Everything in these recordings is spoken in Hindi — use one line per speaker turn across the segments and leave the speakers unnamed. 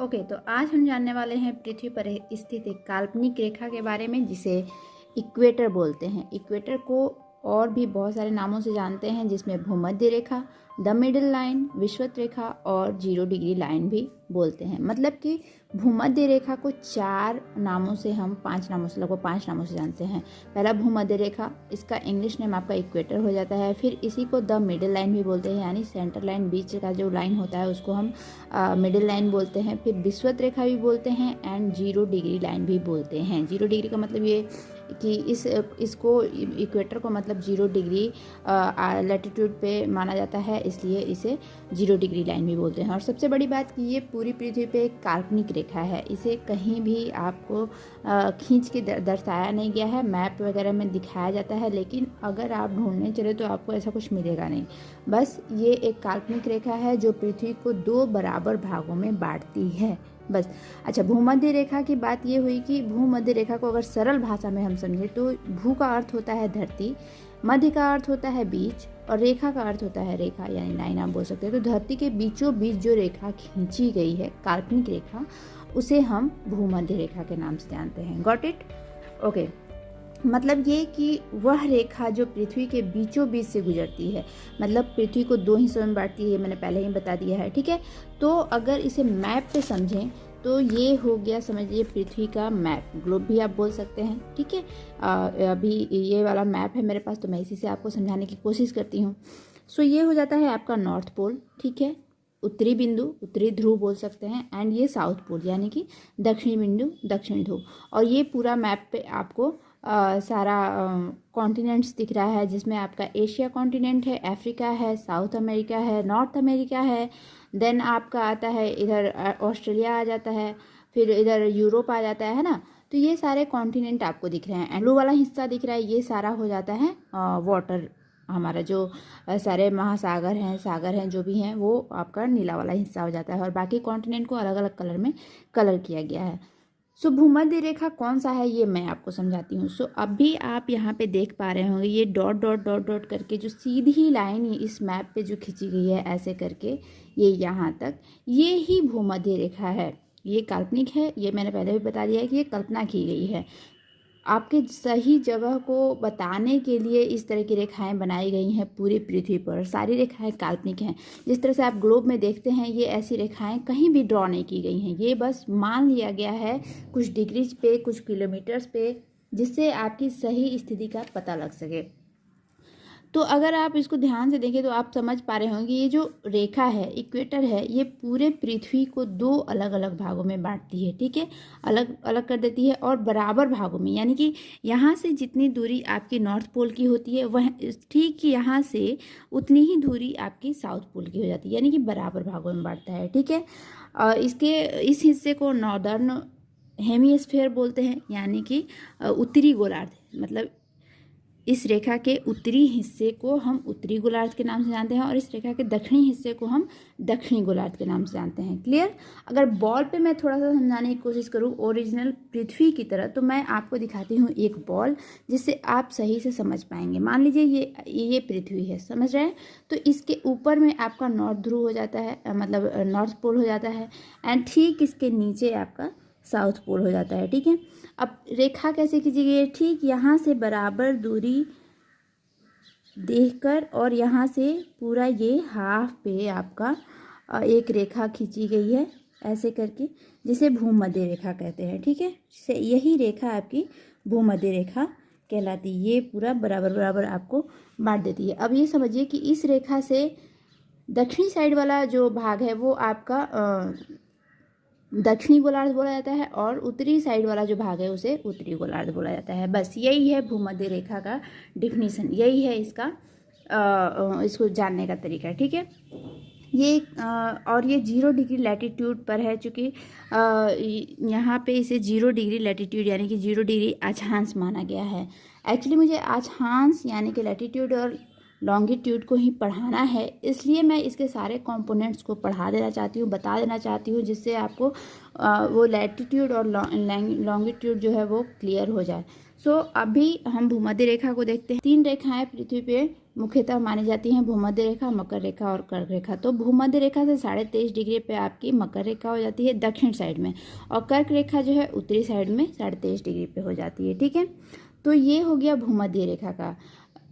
ओके, तो आज हम जानने वाले हैं पृथ्वी पर स्थित एक काल्पनिक रेखा के बारे में जिसे इक्वेटर बोलते हैं। इक्वेटर को और भी बहुत सारे नामों से जानते हैं, जिसमें भूमध्य रेखा, द मिडिल लाइन, विषुवत रेखा और 0 डिग्री लाइन भी बोलते हैं। मतलब कि भूमध्य रेखा को 4 नामों से हम 5 नामों से लगभग 5 नामों से जानते हैं। पहला भूमध्य रेखा, इसका इंग्लिश नेम आपका इक्वेटर हो जाता है। फिर इसी को द मिडिल लाइन भी बोलते हैं, यानी सेंटर लाइन, बीच का जो लाइन होता है उसको हम मिडिल लाइन बोलते हैं। फिर विषुवत रेखा भी बोलते हैं एंड 0 डिग्री लाइन भी बोलते हैं। 0 डिग्री का मतलब ये कि इसको इक्वेटर को मतलब 0 डिग्री लैटिट्यूड पे माना जाता है, इसलिए इसे 0 डिग्री लाइन भी बोलते हैं। और सबसे बड़ी बात कि ये पूरी पृथ्वी पे एक काल्पनिक रेखा है, इसे कहीं भी आपको खींच के दर्शाया नहीं गया है। मैप वगैरह में दिखाया जाता है, लेकिन अगर आप ढूंढने चले तो आपको ऐसा कुछ मिलेगा नहीं। बस ये एक काल्पनिक रेखा है जो पृथ्वी को 2 बराबर भागों में बांटती है, बस। अच्छा, भूमध्य रेखा की बात ये हुई कि भूमध्य रेखा को अगर सरल भाषा में हम समझें तो भू का अर्थ होता है धरती, मध्य का अर्थ होता है बीच और रेखा का अर्थ होता है रेखा, यानी लाइन आप बोल सकते हैं। तो धरती के बीचों बीच जो रेखा खींची गई है, काल्पनिक रेखा, उसे हम भूमध्य रेखा के नाम से जानते हैं। Got it? ओके, मतलब ये कि वह रेखा जो पृथ्वी के बीचों बीच से गुजरती है, मतलब पृथ्वी को 2 हिस्सों में बांटती है, मैंने पहले ही बता दिया है, ठीक है। तो अगर इसे मैप पे समझें तो ये हो गया, समझिए, पृथ्वी का मैप, ग्लोब भी आप बोल सकते हैं, ठीक है। अभी ये वाला मैप है मेरे पास, तो मैं इसी से आपको समझाने की कोशिश करती हूँ। सो ये हो जाता है आपका नॉर्थ पोल, ठीक है, उत्तरी बिंदु, उत्तरी ध्रुव बोल सकते हैं, एंड ये साउथ पोल यानी कि दक्षिणी बिंदु, दक्षिणी ध्रुव। और ये पूरा मैप पे आपको सारा कॉन्टिनेंट्स दिख रहा है, जिसमें आपका एशिया कॉन्टिनेंट है, अफ्रीका है, साउथ अमेरिका है, नॉर्थ अमेरिका है, देन आपका आता है इधर ऑस्ट्रेलिया आ जाता है, फिर इधर यूरोप आ जाता है ना। तो ये सारे कॉन्टिनेंट आपको दिख रहे हैं। ब्लू वाला हिस्सा दिख रहा है, ये सारा हो जाता है वाटर, हमारा जो सारे महासागर हैं, सागर हैं, जो भी हैं, वो आपका नीला वाला हिस्सा हो जाता है। और बाकी कॉन्टिनेंट को अलग अलग कलर में कलर किया गया है। सो भूमध्य रेखा कौन सा है ये मैं आपको समझाती हूँ। सो अभी आप यहाँ पे देख पा रहे होंगे ये डॉट डॉट डॉट डॉट करके जो सीधी लाइन इस मैप पे जो खींची गई है ऐसे करके, ये यहाँ तक, ये ही भूमध्य रेखा है। ये काल्पनिक है, ये मैंने पहले भी बता दिया है कि ये कल्पना की गई है। आपके सही जगह को बताने के लिए इस तरह की रेखाएं बनाई गई हैं पूरी पृथ्वी पर। सारी रेखाएं काल्पनिक हैं। जिस तरह से आप ग्लोब में देखते हैं, ये ऐसी रेखाएं कहीं भी ड्रॉ नहीं की गई हैं, ये बस मान लिया गया है कुछ डिग्रीज पे, कुछ किलोमीटर्स पे, जिससे आपकी सही स्थिति का पता लग सके। तो अगर आप इसको ध्यान से देखें तो आप समझ पा रहे होंगे, ये जो रेखा है, इक्वेटर है, ये पूरे पृथ्वी को 2 अलग अलग भागों में बांटती है, ठीक है, अलग अलग कर देती है, और बराबर भागों में, यानी कि यहाँ से जितनी दूरी आपकी नॉर्थ पोल की होती है, वह ठीक यहाँ से उतनी ही दूरी आपकी साउथ पोल की हो जाती है, यानी कि बराबर भागों में बांटता है, ठीक है। इस हिस्से को नॉर्दर्न हेमिस्फीयर बोलते हैं, यानी कि उत्तरी गोलार्ध। मतलब इस रेखा के उत्तरी हिस्से को हम उत्तरी गोलार्ध के नाम से जानते हैं और इस रेखा के दक्षिणी हिस्से को हम दक्षिणी गोलार्ध के नाम से जानते हैं। क्लियर? अगर बॉल पे मैं थोड़ा सा समझाने की कोशिश करूँ ओरिजिनल पृथ्वी की तरह, तो मैं आपको दिखाती हूँ एक बॉल, जिससे आप सही से समझ पाएंगे। मान लीजिए ये पृथ्वी है, समझ रहे हैं? तो इसके ऊपर में आपका नॉर्थ ध्रुव हो जाता है, मतलब नॉर्थ पोल हो जाता है, एंड ठीक इसके नीचे आपका साउथ पोल हो जाता है, ठीक है। अब रेखा कैसे खींची गई है? ठीक यहाँ से बराबर दूरी देखकर और यहाँ से पूरा ये हाफ पे आपका एक रेखा खींची गई है ऐसे करके, जिसे भूमध्य रेखा कहते हैं, ठीक है। यही रेखा आपकी भूमध्य रेखा कहलाती है। ये पूरा बराबर बराबर आपको बांट देती है। अब ये समझिए कि इस रेखा से दक्षिणी साइड वाला जो भाग है वो आपका दक्षिणी गोलार्ध बोला जाता है, और उत्तरी साइड वाला जो भाग है उसे उत्तरी गोलार्ध बोला जाता है। बस यही है भूमध्य रेखा का डिफिनीशन, यही है इसका इसको जानने का तरीका, ठीक है। ये और ये 0 डिग्री लैटिट्यूड पर है, चूँकि यहाँ पे इसे 0 डिग्री लैटिट्यूड यानी कि 0 डिग्री अक्षांश माना गया है। एक्चुअली मुझे अक्षांश यानी कि लैटिट्यूड और लॉन्गिट्यूड को ही पढ़ाना है, इसलिए मैं इसके सारे कंपोनेंट्स को पढ़ा देना चाहती हूँ, बता देना चाहती हूँ, जिससे आपको वो लैटिट्यूड और लॉन्गिट्यूड जो है वो क्लियर हो जाए। सो अभी हम भूमध्य रेखा को देखते हैं। 3 रेखाएं पृथ्वी पे मुख्यतः मानी जाती हैं भूमध्य रेखा, मकर रेखा और कर्क रेखा। तो भूमध्य रेखा से 23.5 डिग्री पे आपकी मकर रेखा हो जाती है दक्षिण साइड में, और कर्क रेखा जो है उत्तरी साइड में 23.5 डिग्री पे हो जाती है। ठीक है, तो ये हो गया भूमध्य रेखा का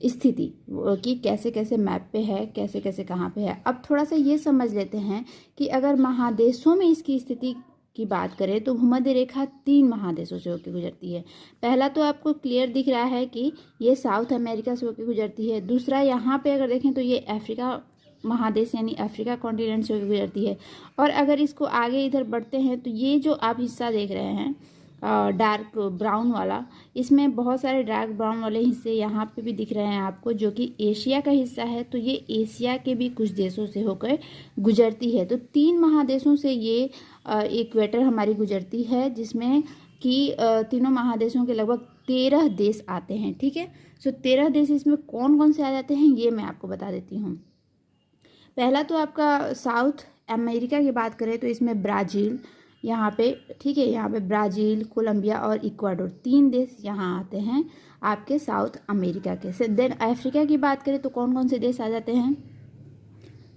स्थिति कि कैसे कैसे मैप पे है, कैसे कैसे कहाँ पे है। अब थोड़ा सा ये समझ लेते हैं कि अगर महादेशों में इसकी स्थिति की बात करें तो भूमध्य रेखा 3 महादेशों से होकर गुजरती है। पहला तो आपको क्लियर दिख रहा है कि ये साउथ अमेरिका से होकर गुजरती है। दूसरा, यहाँ पे अगर देखें तो ये अफ्रीका महादेश यानी अफ्रीका कॉन्टिनेंट से होकर गुजरती है। और अगर इसको आगे इधर बढ़ते हैं तो ये जो आप हिस्सा देख रहे हैं डार्क ब्राउन वाला, इसमें बहुत सारे डार्क ब्राउन वाले हिस्से यहाँ पे भी दिख रहे हैं आपको, जो कि एशिया का हिस्सा है। तो ये एशिया के भी कुछ देशों से होकर गुजरती है। तो 3 महादेशों से ये इक्वेटर हमारी गुजरती है, जिसमें कि तीनों महादेशों के लगभग 13 देश आते हैं। ठीक है, सो 13 देश इसमें कौन कौन से आ जाते हैं ये मैं आपको बता देती हूँ। पहला तो आपका साउथ अमेरिका की बात करें तो इसमें ब्राज़ील यहाँ पे, ठीक है, यहाँ पे ब्राज़ील, कोलंबिया और इक्वाडोर 3 देश यहाँ आते हैं आपके साउथ अमेरिका के से। देन अफ्रीका की बात करें तो कौन कौन से देश आ जाते हैं?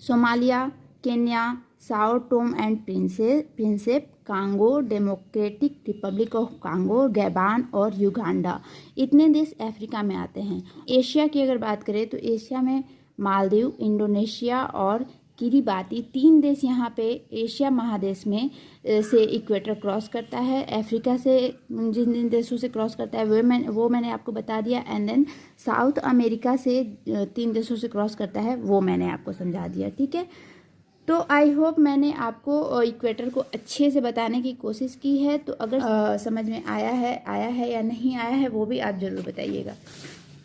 Somalia, Kenya, Sao Tome and Principe, Congo, Democratic Republic of Congo, Gabon और युगांडा, इतने देश अफ्रीका में आते हैं। एशिया की अगर बात करें तो एशिया में मालदीव, इंडोनेशिया और किरिबाती 3 देश यहाँ पे एशिया महादेश में से इक्वेटर क्रॉस करता है। अफ्रीका से जिन देशों से क्रॉस करता है वो मैंने आपको बता दिया। एंड देन साउथ अमेरिका से 3 देशों से क्रॉस करता है, वो मैंने आपको समझा दिया। ठीक है, तो आई होप मैंने आपको इक्वेटर को अच्छे से बताने की कोशिश की है। तो अगर समझ में आया है या नहीं आया है वो भी आप ज़रूर बताइएगा।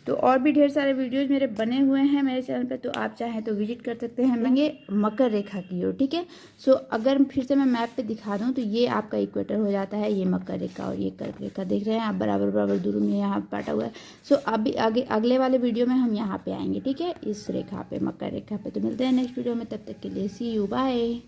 तो और भी ढेर सारे वीडियोज़ मेरे बने हुए हैं मेरे चैनल पे, तो आप चाहें तो विजिट कर सकते हैं। लेंगे मकर रेखा की ओर। ठीक है, सो अगर फिर से मैं मैप पे दिखा दूं तो ये आपका इक्वेटर हो जाता है, ये मकर रेखा और ये कर्क रेखा देख रहे हैं आप, बराबर बराबर दूरी में यहाँ बांटा हुआ है। सो अभी आगे अगले वाले वीडियो में हम यहाँ पे आएंगे। ठीक है, इस रेखा पे, मकर रेखा पे। तो मिलते हैं नेक्स्ट वीडियो में, तब तक के लिए सी यू, बाय।